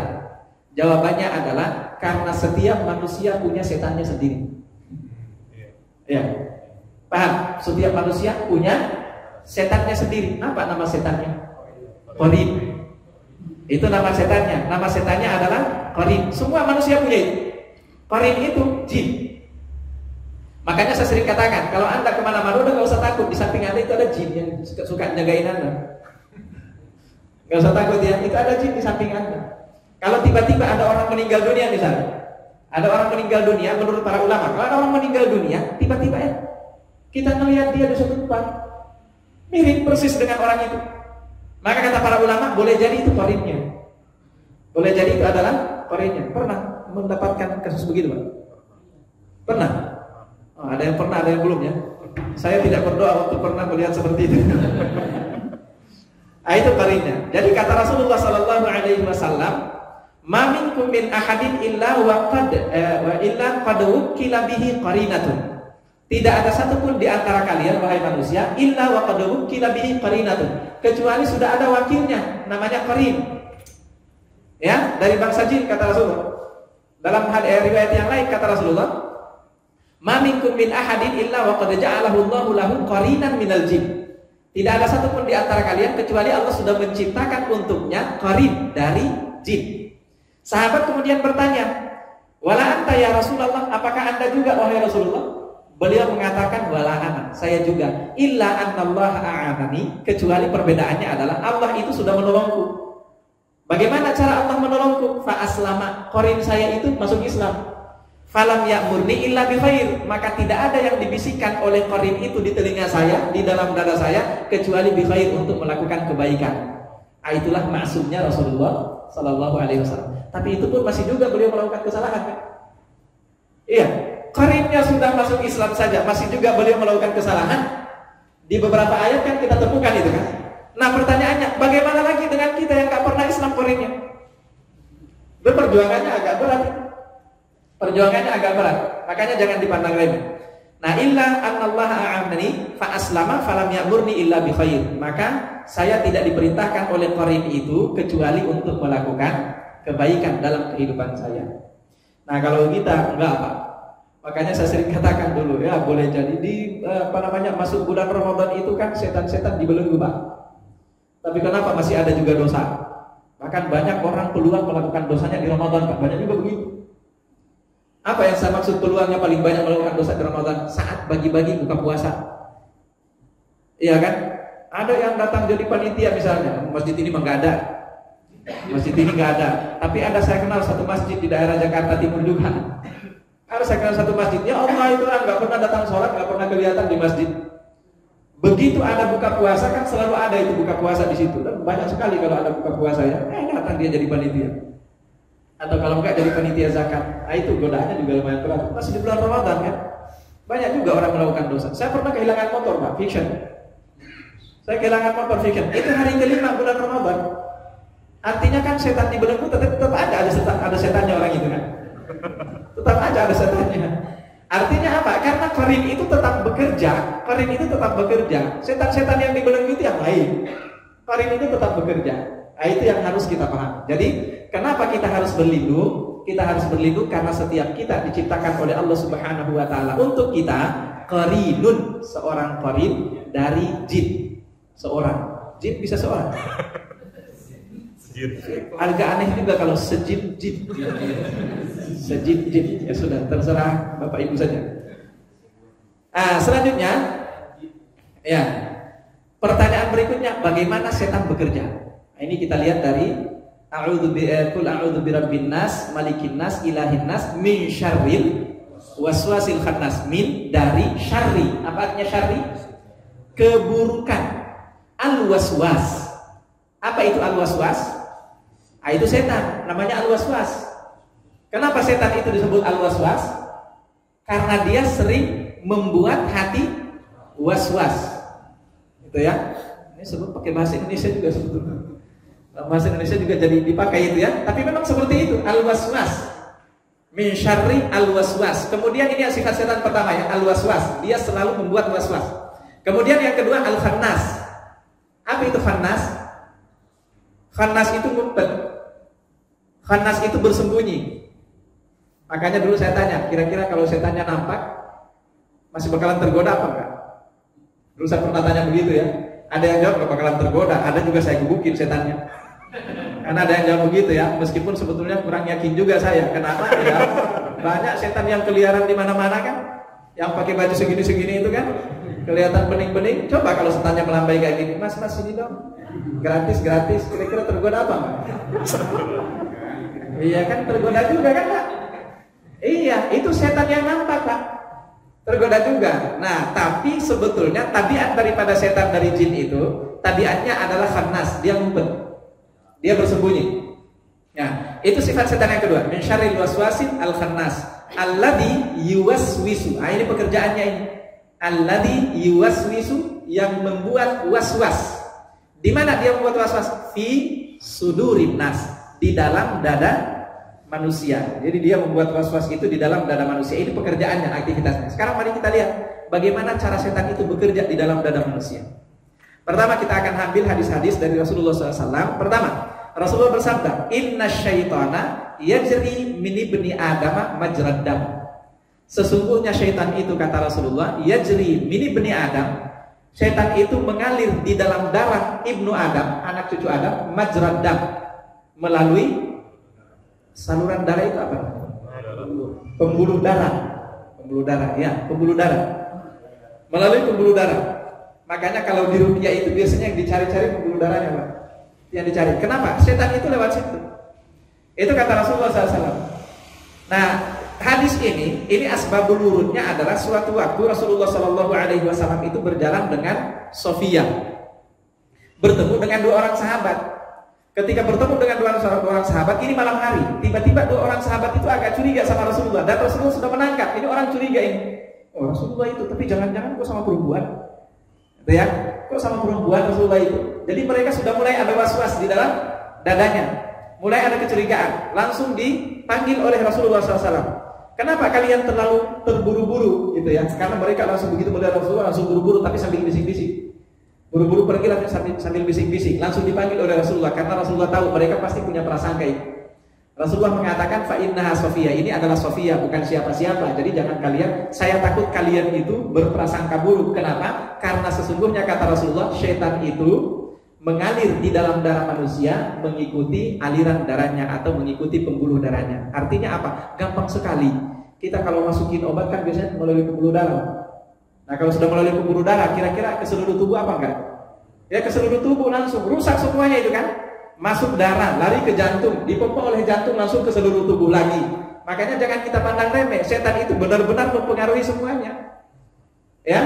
Jawabannya adalah karena setiap manusia punya setannya sendiri. Ya. Paham? Setiap manusia punya setannya sendiri. Apa nama setannya? Qarin. Itu nama setannya. Nama setannya adalah Qarin. Semua manusia punya itu. Qarin itu jin. Makanya saya sering katakan, kalau Anda kemana-mana udah gak usah takut, di samping Anda itu ada jin yang suka jagain Anda. Gak usah takut ya, itu ada jin di samping Anda. Kalau tiba-tiba ada orang meninggal dunia misalnya, ada orang meninggal dunia menurut para ulama, kalau ada orang meninggal dunia, tiba-tiba ya kita melihat dia di suatu tempat mirip persis dengan orang itu. Maka kata para ulama, boleh jadi itu qarinnya. Boleh jadi itu adalah qarinnya. Pernah mendapatkan kasus begitu, Pak? Pernah? Oh, ada yang pernah, ada yang belum ya. Saya tidak berdoa waktu pernah melihat seperti itu. Itu qarinnya. Jadi kata Rasulullah sallallahu alaihi wasallam, "Ma minkum min ahadin illa qad wukila bihi qarinatun." Tidak ada satupun di antara kalian wahai manusia illa wa qad wukila bihi qarinatun, kecuali sudah ada wakilnya namanya qarin. Ya, dari bangsa jin kata Rasulullah. Dalam riwayat yang lain kata Rasulullah, "Ma minkum min ahadin illa wa qad ja'alahu Allahu lahu qarinan minal jin." Tidak ada satupun di antara kalian kecuali Allah sudah menciptakan untuknya qarin dari jin. Sahabat kemudian bertanya, "Wala anta ya Rasulullah, apakah Anda juga wahai Rasulullah?" Beliau mengatakan, "Wala ana, saya juga. Illa annallaha a'anani," kecuali perbedaannya adalah Allah itu sudah menolongku. Bagaimana cara Allah menolongku? Fa aslama, qarin saya itu masuk Islam. Falam ya'murni illa bi khair, maka tidak ada yang dibisikkan oleh qarin itu di telinga saya, di dalam dada saya, kecuali bi khair, untuk melakukan kebaikan. Itulah maksudnya Rasulullah sallallahu alaihi wasallam. Tapi itu pun masih juga beliau melakukan kesalahan kan? Iya, qarinnya sudah masuk Islam saja masih juga beliau melakukan kesalahan. Di beberapa ayat kan kita temukan itu kan. Nah, pertanyaannya, bagaimana lagi dengan kita yang gak pernah Islam qarinnya? Perjuangannya agak berat. Perjuangannya agak berat. Makanya jangan dipandang remeh. Nah, illa annallaha a'amani fa aslama falam ya'murni illa bi khair. Maka saya tidak diperintahkan oleh qarin itu kecuali untuk melakukan kebaikan dalam kehidupan saya. Nah, kalau kita enggak, Pak. Makanya saya sering katakan dulu ya, boleh jadi di masuk bulan Ramadan itu kan setan-setan dibelenggu, Pak. Tapi kenapa masih ada juga dosa? Bahkan banyak orang peluang melakukan dosanya di Ramadan, Pak. Banyak juga begitu. Apa yang saya maksud peluangnya paling banyak melakukan dosa di Ramadan? Saat bagi-bagi buka puasa. Iya kan? Ada yang datang jadi panitia misalnya, masjid ini enggak ada. Masjid ini enggak ada. Tapi saya kenal satu masjid di daerah Jakarta Timur juga. Saya kenal satu masjid. Ya Allah, itu enggak pernah datang sholat, enggak pernah kelihatan di masjid. Begitu ada buka puasa kan selalu ada itu buka puasa di situ. Dan banyak sekali kalau ada buka puasa ya, datang dia jadi panitia. Atau kalau enggak jadi panitia zakat. Nah, itu godaannya juga lumayan berat. Masih di bulan Ramadan kan. Banyak juga orang melakukan dosa. Saya pernah kehilangan motor, Pak, fiction. Saya kehilangan motor fiction. Itu hari kelima bulan Ramadan. Artinya kan setan dibelenggu tetap ada setannya orang itu kan. Tetap aja ada setannya. Artinya apa? Karena qarin itu tetap bekerja. Setan-setan yang dibelenggu itu yang lain. Qarin itu tetap bekerja. Nah, itu yang harus kita paham. Jadi, kenapa kita harus berlindung? Kita harus berlindung karena setiap kita diciptakan oleh Allah Subhanahu wa taala untuk kita qarinun, seorang qarin dari jin. Seorang. Jin bisa seorang. Agak aneh juga kalau sejin jin. Sejin jin. Ya sudah, terserah Bapak Ibu saja. Selanjutnya ya. Pertanyaan berikutnya, bagaimana setan bekerja? Nah, ini kita lihat dari a'udzu birabbin nas, malikin nas, ilahin nas, min syarril waswasil khannas. Min dari syarri. Apa artinya syarri? Keburukan. Al-waswas. Apa itu al-waswas? Itu setan, namanya al-waswas. Kenapa setan itu disebut al-waswas? Karena dia sering membuat hati was-was. Itu ya. Ini sebut pakai bahasa Indonesia juga sebetulnya. Bahasa Indonesia juga jadi dipakai itu ya. Tapi memang seperti itu, al-waswas. Min syarri al-waswas. Kemudian ini sifat setan pertama ya, al-waswas. Dia selalu membuat was-was. Kemudian yang kedua al-khannas. Apa itu khannas? Khannas itu ngumpet. Khannas itu bersembunyi. Makanya dulu saya tanya, kira-kira kalau setannya nampak masih bakalan tergoda apa enggak? Dulu saya pernah tanya begitu ya. Ada yang jawab gak bakalan tergoda, ada juga saya gebukin setannya. Karena ada yang jawab begitu ya, meskipun sebetulnya kurang yakin juga saya. Kenapa? Ya, banyak setan yang keliaran di mana-mana kan, yang pakai baju segini-segini itu kan, kelihatan bening-bening. Coba kalau setannya melambai kayak gini, mas sini dong, gratis. Kira-kira tergoda apa enggak? Iya kan, tergoda juga kan Pak? Iya, itu setan yang nampak Pak. Tergoda juga. Nah, tapi sebetulnya tabiat daripada setan dari jin itu, tabiatnya adalah khannas, dia ngumpet. Dia bersembunyi. Nah, itu sifat setan yang kedua. Min syarril waswasin al-khannas, alladzi yuwaswisu. Ini pekerjaannya ini. Alladzi yuwaswisu, yang membuat was-was. Di mana dia membuat was-was? Fi sudurin nas, di dalam dada manusia. Jadi dia membuat was-was itu di dalam dada manusia. Ini pekerjaannya, aktivitasnya. Sekarang mari kita lihat bagaimana cara setan itu bekerja di dalam dada manusia. Pertama kita akan ambil hadis-hadis dari Rasulullah SAW. Pertama, Rasulullah bersabda, Inna syaitana yajri min ibni adama majrad dam. Sesungguhnya syaitan itu, kata Rasulullah, yajri min ibni adam. Syaitan itu mengalir di dalam darah ibnu Adam, anak cucu Adam, majrad dam, melalui saluran darah itu apa? Pembuluh darah. Pembuluh darah. Melalui pembuluh darah. Makanya kalau di ruqyah itu biasanya yang dicari-cari pembuluh darahnya, Pak. Yang dicari. Kenapa? Setan itu lewat situ. Itu kata Rasulullah SAW. Nah, hadis ini asbabul wurudnya adalah suatu waktu Rasulullah SAW itu berjalan dengan Sofia, bertemu dengan dua orang sahabat. Ketika bertemu dengan dua orang sahabat, ini malam hari, tiba-tiba dua orang sahabat itu agak curiga sama Rasulullah, dan Rasulullah sudah menangkap, ini orang curiga ini. Oh, Rasulullah itu, tapi jangan-jangan kok sama perempuan, gitu ya? Kok sama perempuan Rasulullah itu? Jadi mereka sudah mulai ada was-was di dalam dadanya, mulai ada kecurigaan. Langsung dipanggil oleh Rasulullah SAW. Kenapa kalian terlalu terburu-buru, gitu ya? Karena mereka langsung begitu melihat Rasulullah langsung buru-buru, tapi sambil bisik-bisik. Buru-buru pergi sambil bisik-bisik, langsung dipanggil oleh Rasulullah karena Rasulullah tahu mereka pasti punya prasangka itu. Rasulullah mengatakan fa innaha Sofia, ini adalah Sofia, bukan siapa-siapa. Jadi jangan kalian, saya takut kalian itu berprasangka buruk. Kenapa? Karena sesungguhnya kata Rasulullah, syaitan itu mengalir di dalam darah manusia mengikuti aliran darahnya atau mengikuti pembuluh darahnya. Artinya apa? Gampang sekali. Kita kalau masukin obat kan biasanya melalui pembuluh darah. Nah, kalau sudah melalui pembuluh darah, kira-kira ke seluruh tubuh apa enggak? Ya ke seluruh tubuh langsung, rusak semuanya itu kan. Masuk darah, lari ke jantung, dipompa oleh jantung langsung ke seluruh tubuh lagi. Makanya jangan kita pandang remeh, setan itu benar-benar mempengaruhi semuanya. Ya.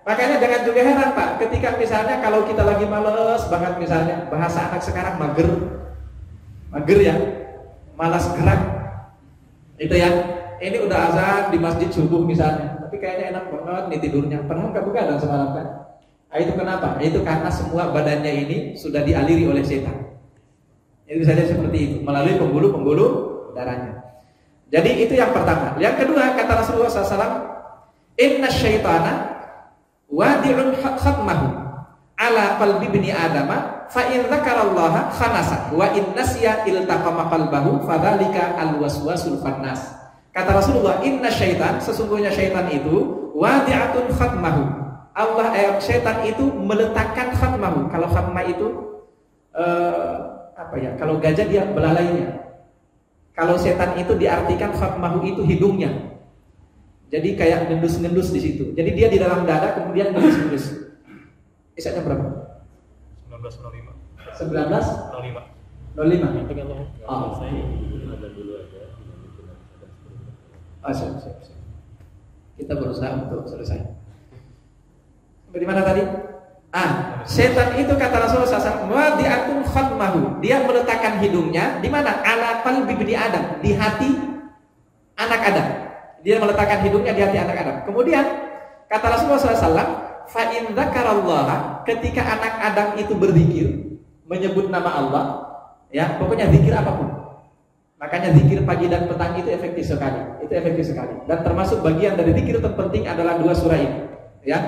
Makanya jangan juga heran Pak, ketika misalnya kalau kita lagi males banget, misalnya bahasa anak sekarang mager ya, malas gerak, itu ya. Ini udah azan di masjid subuh misalnya, tapi kayaknya enak banget nih tidurnya, padahal nggak begadang semalam kan? Itu kenapa? Itu karena semua badannya ini sudah dialiri oleh setan. Itu bisa jadi seperti itu, melalui pembuluh-pembuluh darahnya. Jadi itu yang pertama. Yang kedua, kata Rasulullah SAW, inna syaitana wadi'un khatmahu ala qalbi bini adama fa in dzakarallaha khanasa wa in nasiya iltaqama qalbahu fadzalika alwaswasul khannas. Kata Rasulullah, inna syaitan, sesungguhnya syaitan itu wadi'atun khatmahu. Syaitan itu meletakkan khatmahu. Kalau khatmah itu apa ya? Kalau gajah dia belalainya. Kalau setan itu diartikan khatmahu itu hidungnya. Jadi kayak ngendus-ngendus di situ. Jadi dia di dalam dada kemudian ngendus-ngendus. Isaknya berapa? 19.05. 19.05. Oh. Siap. Kita berusaha untuk selesai. Sampai di mana tadi? Setan itu kata Rasulullah SAW, wadi'atun khatmahu. Dia meletakkan hidungnya di mana? Ala qalbi bini Adam, di hati anak Adam. Dia meletakkan hidungnya di hati anak Adam. Kemudian kata Rasulullah SAW, fa in dzakarallaha, ketika anak Adam itu berzikir, menyebut nama Allah, ya pokoknya zikir apapun. Makanya zikir pagi dan petang itu efektif sekali. Dan termasuk bagian dari zikir terpenting adalah 2 surah ini. Ya.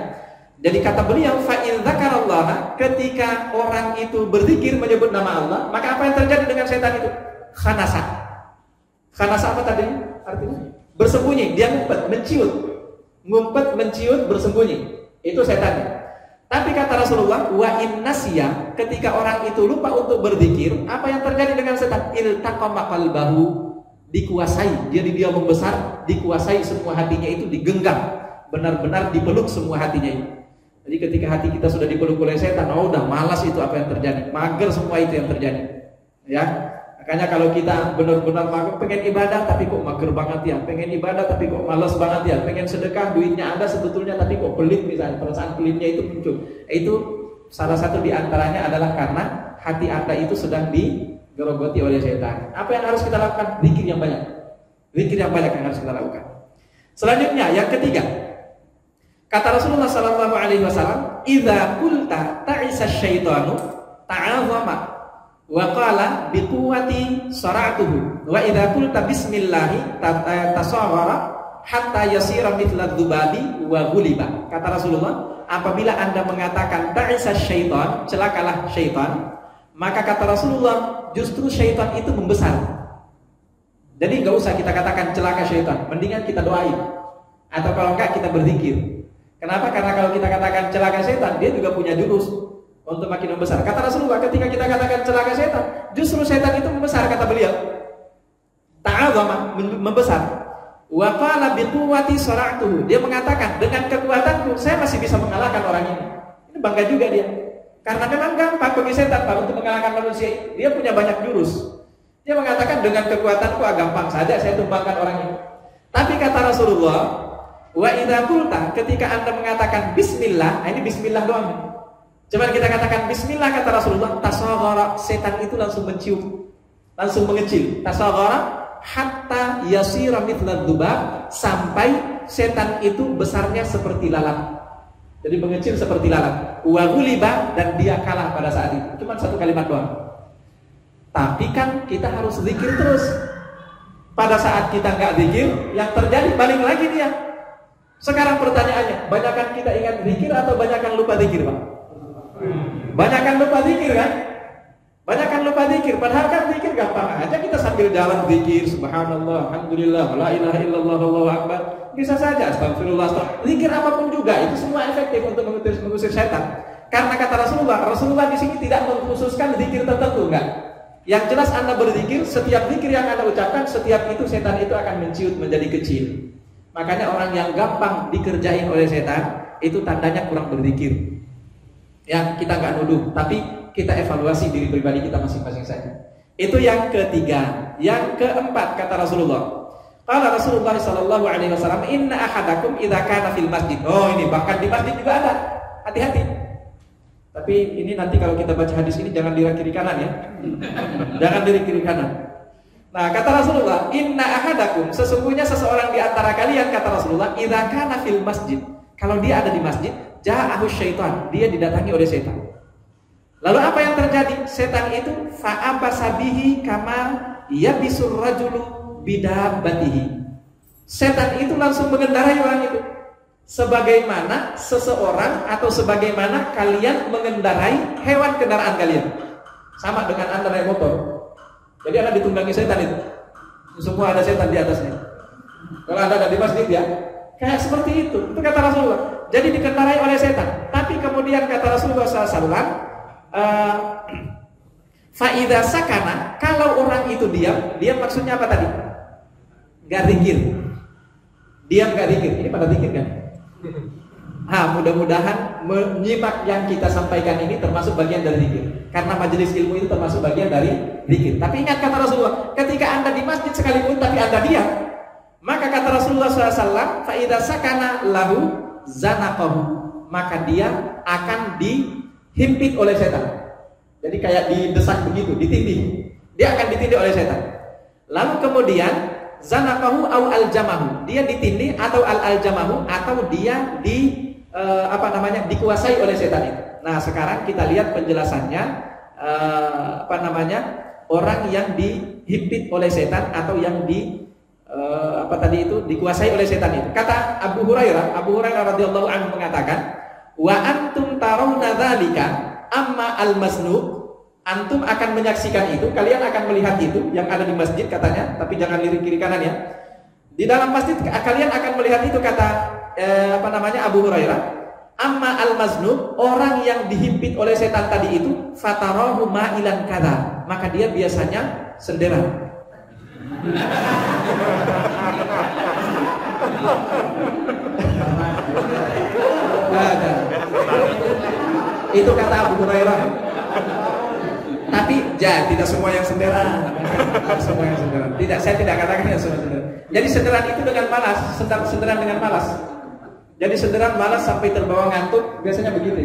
Jadi kata beliau, fa in dzakarallaha, ketika orang itu berzikir menyebut nama Allah, maka apa yang terjadi dengan setan itu? Khanasa. Khanasa apa tadi? Artinya bersembunyi, dia ngumpet, menciut, bersembunyi. Itu setannya. Tapi kata Rasulullah, wa in nasiya, ketika orang itu lupa untuk berzikir, apa yang terjadi dengan setan? Iltaqama qalbahu, dikuasai, jadi dia membesar, dikuasai semua hatinya itu, digenggam, benar-benar dipeluk semua hatinya itu. Jadi ketika hati kita sudah dipeluk oleh setan, udah malas itu apa yang terjadi, mager semua itu yang terjadi. Ya, makanya kalau kita benar-benar pengen ibadah tapi kok mager banget ya, pengen ibadah tapi kok malas banget ya, pengen sedekah duitnya ada sebetulnya tapi kok pelit misalnya, perasaan pelitnya itu muncul. Itu salah satu diantaranya adalah karena hati Anda itu sedang digerogoti oleh setan. Apa yang harus kita lakukan? Zikir yang banyak. Zikir yang banyak yang harus kita lakukan. Selanjutnya yang ketiga, kata Rasulullah SAW, idza qulta ta'isa syaitanu ta'azama wa qala biquwwati sara'tuhu wa idza qulta bismillah tasawwara hatta yasira mithla dzubabi wa ghuliba. Kata Rasulullah, apabila Anda mengatakan ta'isa syaitan, celakalah syaitan, maka kata Rasulullah, justru syaitan itu membesar. Jadi enggak usah kita katakan celaka syaitan, mendingan kita doain. Atau kalau enggak kita berzikir. Kenapa? Karena kalau kita katakan celaka setan, dia juga punya jurus untuk makin membesar. Kata Rasulullah, ketika kita katakan celaka setan, justru setan itu membesar, kata beliau. Ta'azama, membesar. Wa qala biquwwati sara'tuhu. Dia mengatakan, dengan kekuatanku saya masih bisa mengalahkan orang ini. Ini bangga juga dia. Karena memang gampang bagi setan Pak untuk mengalahkan manusia. Dia punya banyak jurus. Dia mengatakan, dengan kekuatanku gampang saja saya tumbangkan orang ini. Tapi kata Rasulullah, wa idza qulta, ketika Anda mengatakan bismillah, ini bismillah doang. Coba kita katakan bismillah, kata Rasulullah, tasaghara, setan itu langsung mencium, langsung mengecil. Tasaghara hatta yasira mithla dzubab, sampai setan itu besarnya seperti lalat. Jadi mengecil seperti lalat. Wa ghuliba, dan dia kalah pada saat itu. Cuma satu kalimat doang. Tapi kan kita harus zikir terus. Pada saat kita enggak zikir, yang terjadi balik lagi dia. Sekarang pertanyaannya, banyakan kita ingat zikir atau banyakan lupa zikir, Pak? Banyakan lupa zikir kan? Banyakan lupa zikir, padahal kan zikir gampang aja, kita sambil jalan zikir, subhanallah, alhamdulillah, la ilaha illallah, Allahu akbar. Bisa saja, astagfirullah, zikir apapun juga, itu semua efektif untuk mengusir setan. Karena kata Rasulullah di sini tidak mengkhususkan zikir tertentu, enggak. Yang jelas Anda berzikir, setiap zikir yang Anda ucapkan, setiap itu setan itu akan menciut menjadi kecil. Makanya orang yang gampang dikerjain oleh setan itu tandanya kurang berzikir. Ya, kita nggak nuduh, tapi kita evaluasi diri pribadi kita masing-masing saja. Itu yang ketiga. Yang keempat, kata Rasulullah, Qala Rasulullah sallallahu alaihi wasallam, "Inna ahadakum idza kana fil masjid." Oh, ini bahkan di masjid juga ada. Hati-hati. Tapi ini nanti kalau kita baca hadis ini jangan diri kiri kanan ya. Jangan diri kiri kanan. Nah, kata Rasulullah, "Inna ahadakum," sesungguhnya seseorang di antara kalian, kata Rasulullah, "idza kana fil masjid." Kalau dia ada di masjid, ja'ahu syaitan, dia didatangi oleh setan. Lalu apa yang terjadi? Setan itu fa'abasa bihi kama yabisur rajulu bidabbatihi. Setan itu langsung mengendarai orang itu. Sebagaimana seseorang atau sebagaimana kalian mengendarai hewan kendaraan kalian. Sama dengan Anda naik motor. Jadi Anda ditunggangi setan itu. Semua ada setan di atasnya. Kalau Anda ada di masjid ya, kayak seperti itu. Itu kata Rasulullah. Jadi dikendarai oleh setan. Tapi kemudian kata Rasulullah SAW, fa'idha sakana, kalau orang itu diam maksudnya apa tadi? Gak zikir. Diam gak zikir. Ini pada zikir kan? Mudah-mudahan menyimak yang kita sampaikan ini termasuk bagian dari zikir. Karena majelis ilmu itu termasuk bagian dari zikir. Tapi ingat kata Rasulullah, ketika Anda di masjid sekalipun tapi Anda diam, maka kata Rasulullah SAW, fa'idha sakana lahu zanaqahu, maka dia akan dihimpit oleh setan. Jadi kayak didesak begitu, ditindih. Dia akan ditindih oleh setan. Lalu kemudian zanaqahu au aljamahu, dia ditindih atau aljamahu, atau dia dikuasai oleh setan itu. Nah, sekarang kita lihat penjelasannya, orang yang dihimpit oleh setan atau yang dikuasai oleh setan itu. Kata Abu Hurairah radhiyallahu anhu mengatakan, "Wa antum tarawna dzalika amma al-masnub." Antum akan menyaksikan itu, kalian akan melihat itu yang ada di masjid katanya, tapi jangan lirik kiri kanan ya. Di dalam masjid kalian akan melihat itu, kata Abu Hurairah. Amma al-maznub, orang yang dihimpit oleh setan tadi itu, fatarahu ma'ilan kadza, maka dia biasanya senderan. Itu kata Abu Hurairah. Tapi tidak semua yang senderan. Semua yang senderan. Tidak, saya tidak katakan yang semua senderan. Jadi senderan itu dengan malas, senderan dengan malas. Jadi senderan malas sampai terbawa ngantuk, biasanya begitu.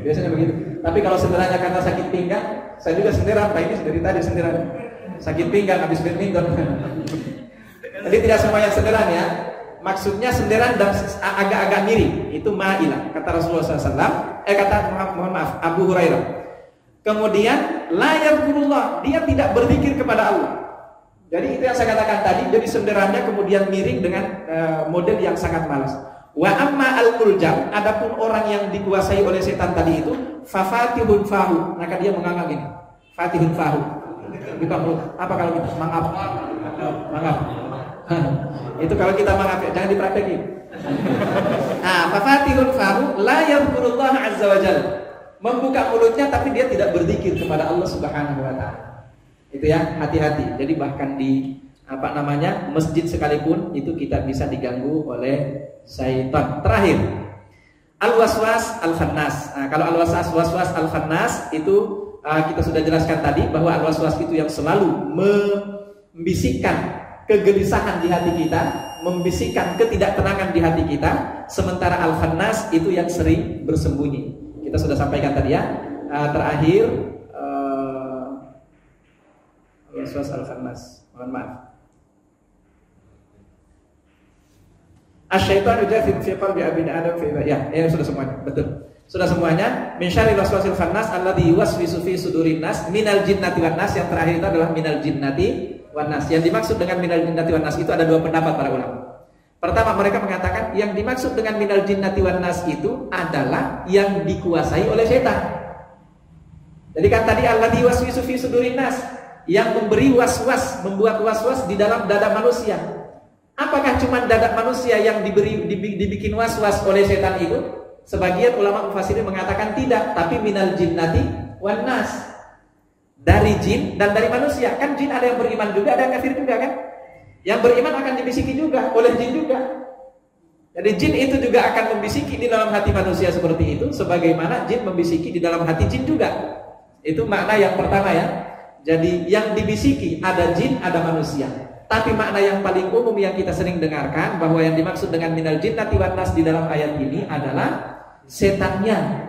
Biasanya begitu. Tapi kalau senderannya karena sakit pinggang, saya juga senderan. Pak, ini dari tadi senderan. Sakit pinggang habis badminton. Jadi tidak semua yang senderan ya. Maksudnya senderan dan agak-agak miring. Itu ma'ilah, kata Rasulullah SAW. Abu Hurairah. Kemudian la yadhkurullah, dia tidak berzikir kepada Allah. Jadi itu yang saya katakan tadi. Jadi senderannya kemudian miring dengan model yang sangat malas. Wa amma al-muljam, adapun orang yang dikuasai oleh setan tadi itu, fafatihun fahu, maka dia menganga gini. Fatihun fahu. Buka mulut. Apa kalau kita mangap? Mangap. Itu kalau kita mangap ya, jangan dipraktekin. Fafatihun fahu la yadhkurullah azza wa jalla. Membuka mulutnya tapi dia tidak berzikir kepada Allah Subhanahu wa taala. Itu ya, hati-hati. Jadi bahkan di masjid sekalipun itu kita bisa diganggu oleh syaitan. Terakhir, al-waswas al-khannas. Kalau al-waswas al-khannas itu kita sudah jelaskan tadi bahwa al-waswas itu yang selalu membisikkan kegelisahan di hati kita, membisikkan ketidaktenangan di hati kita, sementara al-khannas itu yang sering bersembunyi. Kita sudah sampaikan tadi ya. Terakhir waswas al-khannas. Mohon maaf. Asy-syaitanu jathim fi qalbi abni Adam fi ya, sudah semuanya. Betul. Sudah semuanya. Min syarril waswasil khannas alladzi yuwaswisu fi sudurin nas minal jinnati wan nas. Yang terakhir itu adalah minal jinnati wan nas. Yang dimaksud dengan minal jinnati wan nas itu ada dua pendapat para ulama. Pertama, mereka mengatakan yang dimaksud dengan minal jinnati wan nas itu adalah yang dikuasai oleh setan. Jadi kan tadi alladzi yuwaswisu fi sudurin nas, yang memberi waswas, membuat waswas di dalam dada manusia. Apakah cuma dada manusia yang dibikin waswas oleh setan itu? Sebagian ulama mufassirin mengatakan tidak, tapi minal jinnati wan nas. Dari jin dan dari manusia. Kan jin ada yang beriman juga, ada yang kafir juga kan? Yang beriman akan dibisiki juga oleh jin juga. Jadi jin itu juga akan membisiki di dalam hati manusia seperti itu, sebagaimana jin membisiki di dalam hati jin juga. Itu makna yang pertama ya. Jadi yang dibisiki ada jin, ada manusia. Tapi makna yang paling umum yang kita sering dengarkan bahwa yang dimaksud dengan minal jinnati wan nas di dalam ayat ini adalah setannya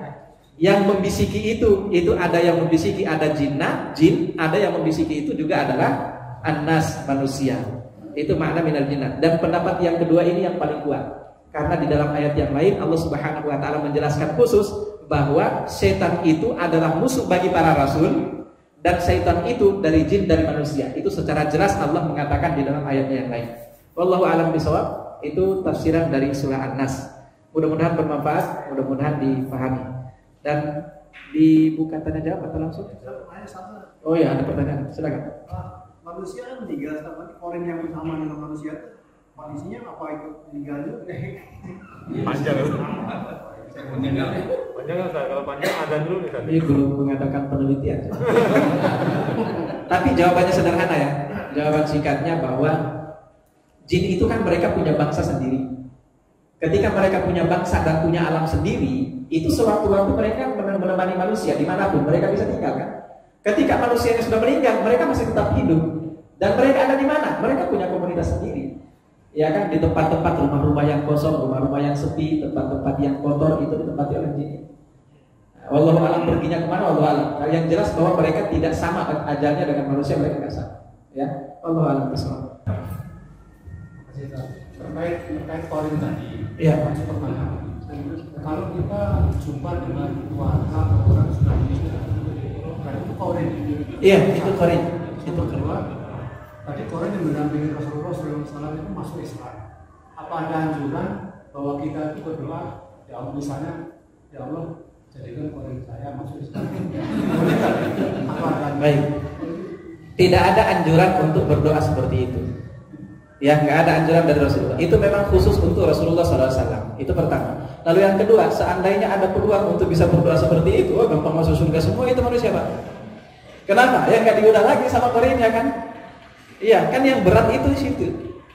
yang membisiki itu ada yang membisiki, ada jin, ada yang membisiki itu juga adalah an-nas, manusia. Itu makna minal jinnat. Dan pendapat yang kedua ini yang paling kuat. Karena di dalam ayat yang lain Allah Subhanahu wa taala menjelaskan khusus bahwa setan itu adalah musuh bagi para rasul dan setan itu dari jin, dari manusia. Itu secara jelas Allah mengatakan di dalam ayat yang lain. Wallahu a'lam bishawab. Itu tafsiran dari surah An-Nas. Mudah-mudahan bermanfaat, mudah-mudahan dipahami. Dan dibuka tanya jawab atau langsung? Oh iya, ada pertanyaan. Silakan. Manusia kan meninggal, tapi korin yang bersama dengan manusia itu manusianya apa ikut meninggal juga? Panjang itu. Panjang kan, kalau panjang ada dulu nih kan. Ini belum mengadakan penelitian. Tapi jawabannya sederhana ya. Jawaban singkatnya bahwa jin itu kan mereka punya bangsa sendiri. Ketika mereka punya bangsa dan punya alam sendiri, itu sewaktu-waktu mereka menemani manusia dimanapun mereka bisa tinggal kan. Ketika manusianya sudah meninggal, mereka masih tetap hidup. Dan mereka ada di mana? Mereka punya komunitas sendiri. Ya kan, di tempat-tempat rumah-rumah yang kosong, rumah-rumah yang sepi, tempat-tempat yang kotor itu ditempati oleh jin. Wallahu a'lam perginya kemana, wallahu a'lam. Yang jelas bahwa mereka tidak sama ajalnya dengan manusia, mereka tidak sama. Ya, wallahu a'lam bishawab. Terkait korin tadi. Iya. Kalau kita jumpa dengan keluarga atau orang sudah meninggal, itu korin. Iya, itu korin. Itu korin. Tadi korin yang mendampingi Rasulullah SAW itu masuk Islam. Apa ada anjuran bahwa kita itu berdoa, ya Allah misalnya, ya Allah jadikan korin saya masuk Islam? Boleh tak? Baik. Tidak ada anjuran untuk berdoa seperti itu. Ya, nggak ada anjuran dari Rasulullah. Itu memang khusus untuk Rasulullah SAW. Itu pertama. Lalu yang kedua, seandainya ada peluang untuk bisa berdoa seperti itu, oh gampang masuk surga semua itu manusia Pak. Kenapa? Ya nggak diudah lagi sama korinnya kan? Iya, kan yang berat itu di situ.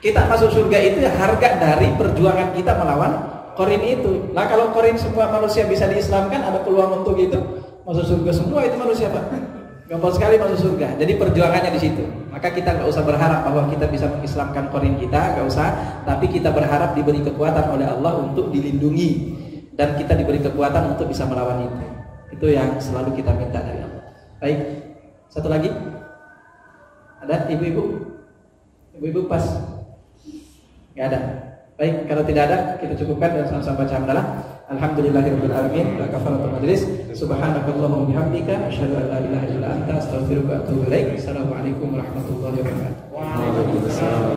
Kita masuk surga itu ya harga dari perjuangan kita melawan korin itu. Nah kalau korin semua manusia bisa diislamkan, ada peluang untuk itu masuk surga semua itu manusia Pak. Gampang sekali masuk surga. Jadi perjuangannya di situ. Maka kita nggak usah berharap bahwa kita bisa mengislamkan korin kita, nggak usah. Tapi kita berharap diberi kekuatan oleh Allah untuk dilindungi dan kita diberi kekuatan untuk bisa melawan itu. Itu yang selalu kita minta dari Allah. Baik, satu lagi. Ada ibu-ibu? Ibu-ibu pas? Nggak ada. Baik, kalau tidak ada kita cukupkan dan sama-sama baca hamdalah. Alhamdulillahirabbil alamin. La kafaratul majlis. Subhanakallahumma bihamdika asyhadu an la ilaha illa anta astaghfiruka wa atubu ilaik. Assalamualaikum warahmatullahi wabarakatuh. Waalaikumsalam.